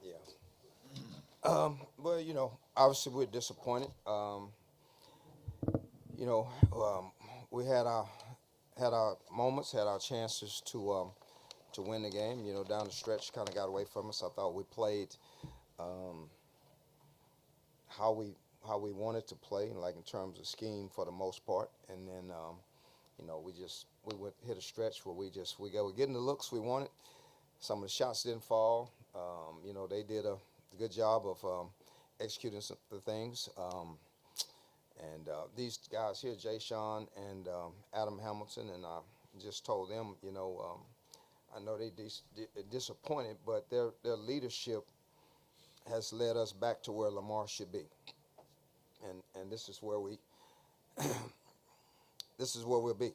Yeah. Well, obviously we're disappointed. You know, we had our moments, had our chances to win the game. Down the stretch, kind of got away from us. I thought we played um, how we wanted to play, like in terms of scheme for the most part, and then we went hit a stretch where we were getting the looks we wanted. Some of the shots didn't fall. They did a good job of executing the things. And these guys here, Jay Sean and Adam Hamilton, and I just told them, I know they disappointed, but their leadership has led us back to where Lamar should be, and this is where we'll be.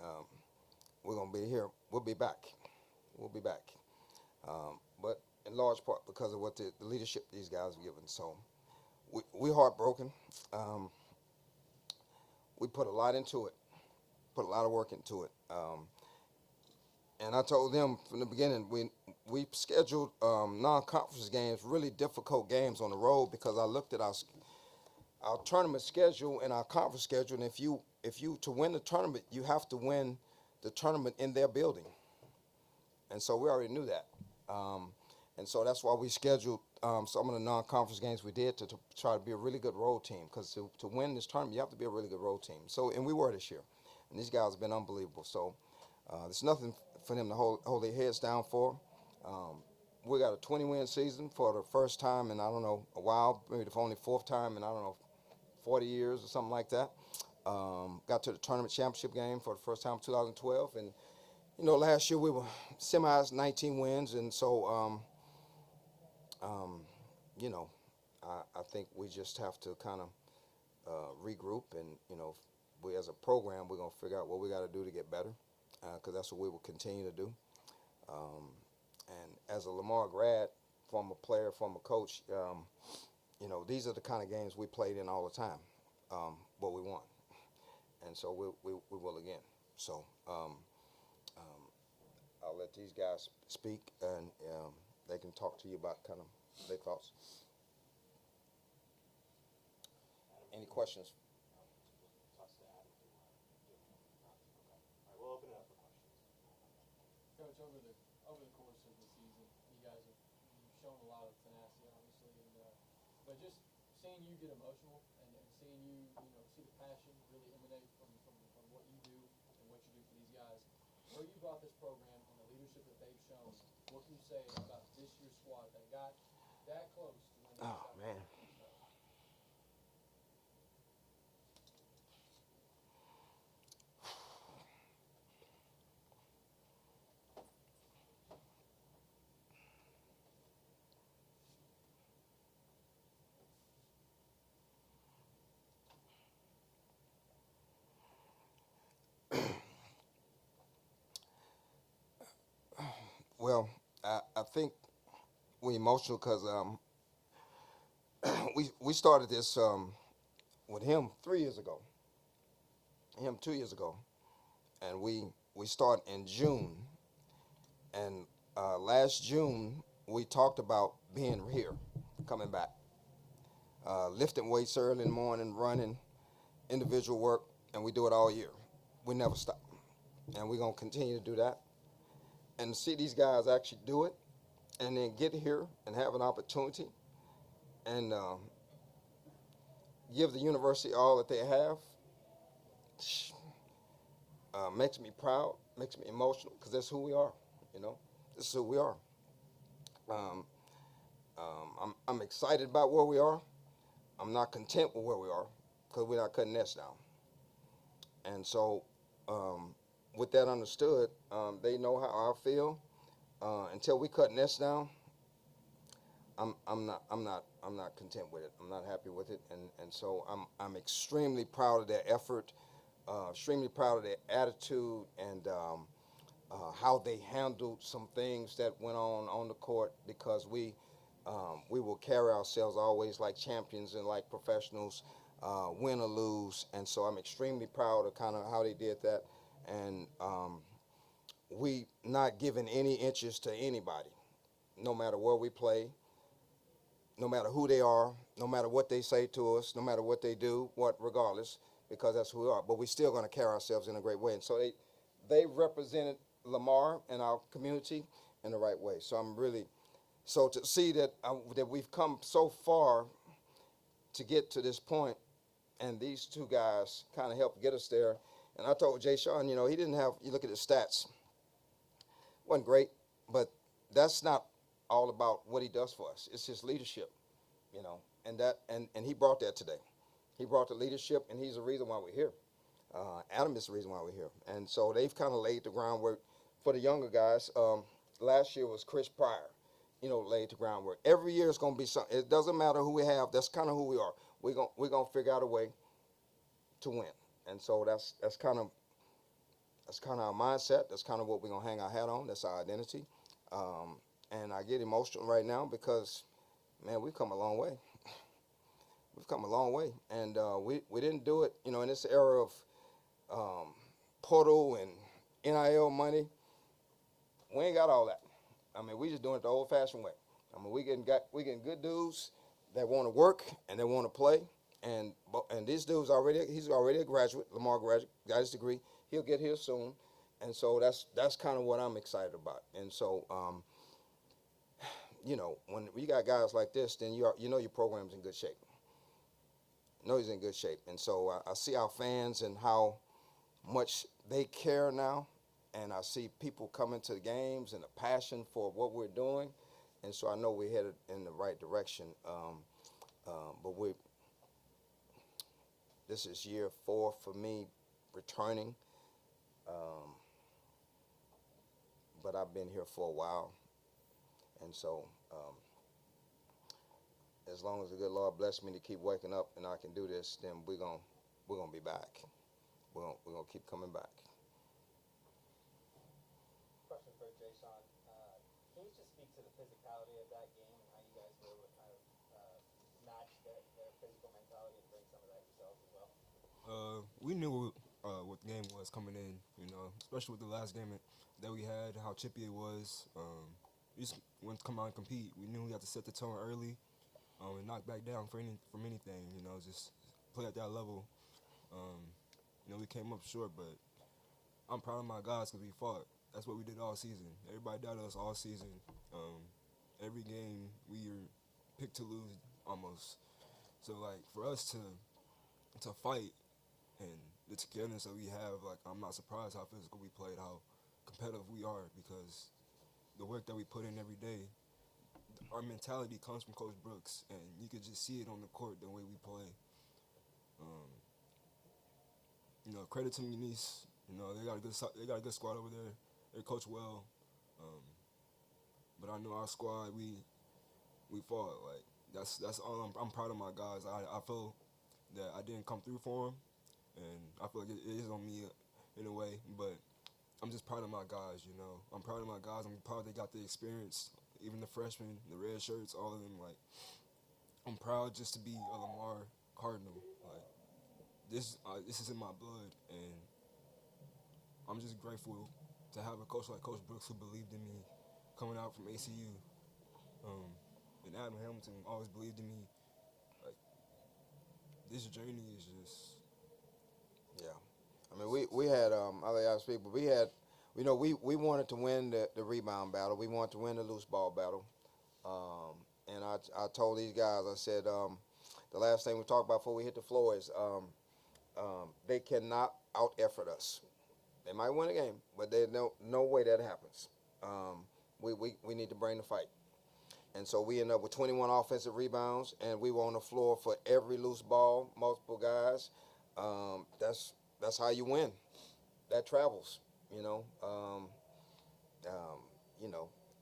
Um, we're gonna be here. We'll be back. We'll be back. But in large part because of what the leadership these guys have given. So we heartbroken. Um, we put a lot into it. Put a lot of work into it. And I told them from the beginning we scheduled non-conference games, really difficult games on the road because I looked at our tournament schedule and our conference schedule, and if you to win the tournament, you have to win the tournament in their building, and so we already knew that, and so that's why we scheduled some of the non-conference games we did to try to be a really good road team because to win this tournament, you have to be a really good road team. So and we were this year, and these guys have been unbelievable. So there's nothing for them to hold their heads down for. Um, we got a 20-win season for the first time in I don't know a while, maybe the only fourth time in I don't know 40 years or something like that. Got to the tournament championship game for the first time in 2012, and last year we were semis, 19 wins, and so um, you know, I think we just have to kind of regroup, and we as a program we're gonna figure out what we got to do to get better, because that's what we will continue to do. Um, and as a Lamar grad, former player, former coach, these are the kind of games we played in all the time, but we won, and so we will again. So um, I'll let these guys speak, and they can talk to you about kind of their thoughts. Any questions? Coach, over the course of the season, you guys have you've shown a lot of tenacity, obviously, but just seeing you get emotional and seeing see the passion really emanate from what you do and what you do for these guys, where you brought this program and the leadership that they've shown, what can you say about this year's squad that got that close to winning the Oh man. Southland? Well, I think we emotional because we started this with him 3 years ago, him 2 years ago, and we start in June, and last June we talked about being here, coming back, lifting weights early in the morning, running, individual work, and we do it all year. We never stop, and we're gonna continue to do that. And to see these guys actually do it, and then get here and have an opportunity, and give the university all that they have, makes me proud, makes me emotional, because that's who we are. You know, this is who we are. Um, I'm excited about where we are. I'm not content with where we are because we're not cutting nets down. And so, um, with that understood, they know how I feel. Until we cut nets down, I'm not content with it. I'm not happy with it, and so I'm extremely proud of their effort, extremely proud of their attitude, and how they handled some things that went on the court because we will carry ourselves always like champions and like professionals, win or lose, and so I'm extremely proud of kind of how they did that, and we not giving any inches to anybody, no matter where we play, no matter who they are, no matter what they say to us, no matter what they do, what regardless, because that's who we are. But we're still going to carry ourselves in a great way. And so they represented Lamar and our community in the right way. So I'm really so to see that we've come so far to get to this point, and these two guys kind of helped get us there. And I told Jay Sean, he didn't have. You look at his stats, wasn't great, but that's not all about what he does for us. It's his leadership, and he brought that today. He brought the leadership, and he's the reason why we're here. Adam is the reason why we're here, and so they've kind of laid the groundwork for the younger guys. Last year was Chris Pryor, laid the groundwork. Every year it's going to be something. It doesn't matter who we have. That's kind of who we are. We're gonna figure out a way to win, and so that's kind of our mindset. That's kind of what we're gonna hang our hat on. That's our identity. And I get emotional right now because, man, we've come a long way. We've come a long way, and we didn't do it, in this era of portal and NIL money. We ain't got all that. I mean, we just doing it the old-fashioned way. I mean, we getting good dudes that want to work and they want to play, and these dudes he's already a graduate. Lamar graduate, got his degree. He'll get here soon, and so that's kind of what I'm excited about. And so, when you got guys like this, then your program's in good shape. He's in good shape, and so I see our fans and how much they care now, and I see people coming to the games and the passion for what we're doing, and so I know we're headed in the right direction. But this is year 4 for me returning, but I've been here for a while, and so as long as the good Lord bless me to keep waking up and I can do this, then we're gonna be back. We're gonna keep coming back. Question for Jay Sean. Can you just speak to the physicality of that game and how you guys were able to kind of match their physical mentality and bring some of that yourselves as well? We knew what the game was coming in, especially with the last game that we had, how chippy it was. We just wanted to come out and compete. We knew we had to set the tone early and knock back down from anything, just play at that level. We came up short, but I'm proud of my guys because we fought. That's what we did all season. Everybody doubted us all season. Every game we were picked to lose almost. So, for us to fight and the togetherness that we have, I'm not surprised how physical we played, how competitive we are, because the work that we put in every day, our mentality comes from Coach Brooks, and you could just see it on the court the way we play. Credit to Muniz. They got a good squad over there. They coach well. But I know our squad, we fought. That's all. I'm proud of my guys. I feel that I didn't come through for them, and I feel like it is on me in a way. But I'm just proud of my guys. I'm proud of my guys. I'm proud they got the experience. Even the freshmen, the red shirts, all of them. I'm proud just to be a Lamar Cardinal. This is in my blood, and I'm just grateful to have a coach like Coach Brooks who believed in me coming out from ACU. And Adam Hamilton always believed in me. This journey is just... Yeah. I mean, we had, I'll let y'all speak, but we had, we wanted to win the rebound battle. We wanted to win the loose ball battle. And I told these guys, I said, the last thing we talked about before we hit the floor is they cannot out-effort us. They might win a game, but there's no way that happens. We need to bring the fight. And so we end up with 21 offensive rebounds, and we were on the floor for every loose ball, multiple guys. That's how you win. That travels,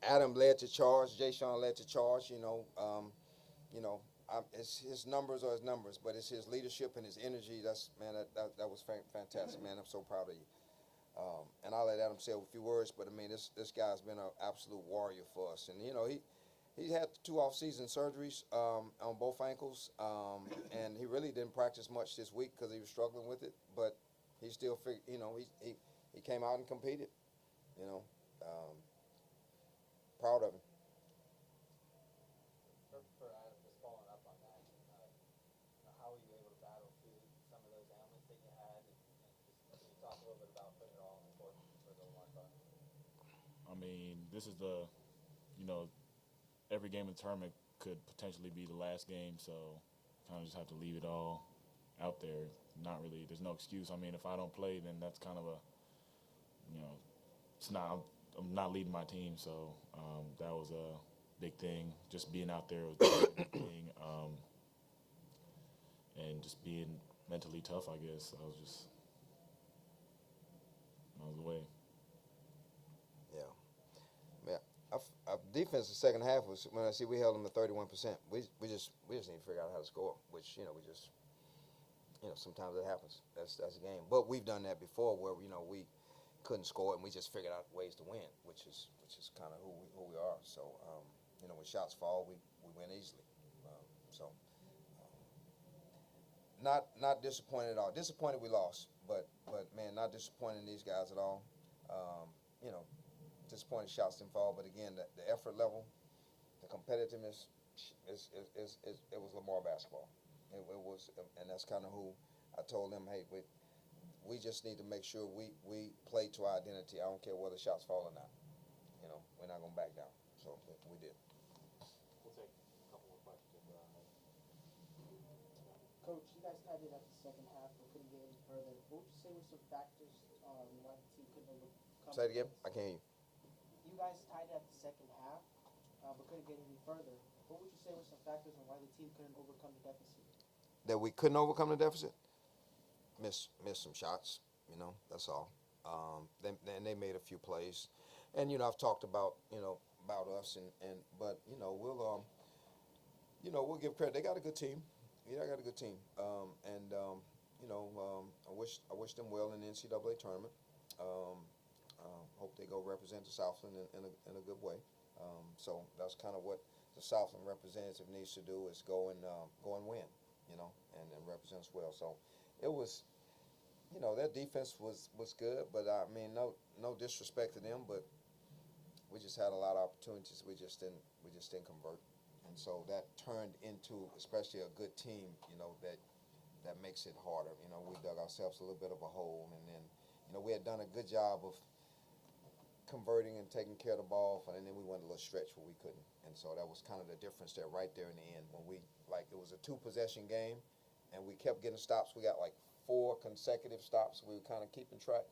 Adam led the charge. Jay Sean led the charge. It's his numbers are his numbers, but it's his leadership and his energy. That was fantastic, man. I'm so proud of you. And I'll let Adam say a few words, but I mean, this guy's been an absolute warrior for us, and he had 2 off-season surgeries on both ankles, and he really didn't practice much this week because he was struggling with it. But he still he came out and competed, You know, proud of him. For Adam, just following up on that, how were you able to battle through some of those ailments that you had, and just can you talk a little bit about putting it all on the court for the Lamar Card? I mean, this is the, you know, every game in the tournament could potentially be the last game, so kind of just have to leave it all out there. Not really, there's no excuse. I mean, if I don't play, then that's kind of a, you know, it's not, I'm not leading my team, so that was a big thing. Just being out there was a big thing, and just being mentally tough, I guess. I was away. Yeah. Yeah. Our defense the second half was when I see we held them to 31%. We just need to figure out how to score, which we just sometimes it happens. That's a game. But we've done that before where we couldn't score and we just figured out ways to win, which is kind of who we are. So when shots fall, we win easily. Not disappointed at all. Disappointed we lost, but man, not disappointed in these guys at all. Disappointed shots didn't fall, but again, the effort level, the competitiveness, it was Lamar basketball. It was, and that's kind of who I told them, hey, we just need to make sure we play to our identity. I don't care whether shots fall or not. We're not gonna back down. So we did. We'll take a couple more questions if there are any. Coach, you guys tied it up the second half, but couldn't get any further. What would you say were some factors why the team couldn't overcome? Say it again. I can't hear you. You guys tied it up the second half, but couldn't get any further. What would you say were some factors on why the team couldn't overcome the deficit? That we couldn't overcome the deficit. Missed some shots. That's all. Then they made a few plays, and I've talked about about us but we'll give credit. They got a good team. Yeah, I got a good team. I wish them well in the NCAA tournament. Hope they go represent the Southland in a good way. So that's kind of what the Southland representative needs to do is go and win, and represent us well. So it was, their defense was good, but I mean no disrespect to them, but we just had a lot of opportunities. We just didn't convert, and so that turned into especially a good team. That makes it harder. We dug ourselves a little bit of a hole, and then we had done a good job of converting and taking care of the ball, and then we went a little stretch where we couldn't, and so that was kind of the difference there, right there in the end, when it was a 2-possession game, and we kept getting stops. We got like 4 consecutive stops. We were kind of keeping track,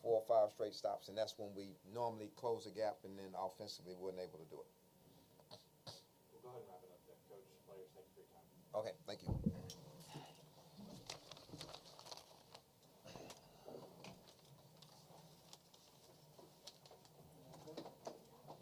4 or 5 straight stops, and that's when we normally close the gap, and then offensively we weren't able to do it. We'll go ahead and wrap it up there. Coach, players, thank you for your time. Okay, thank you.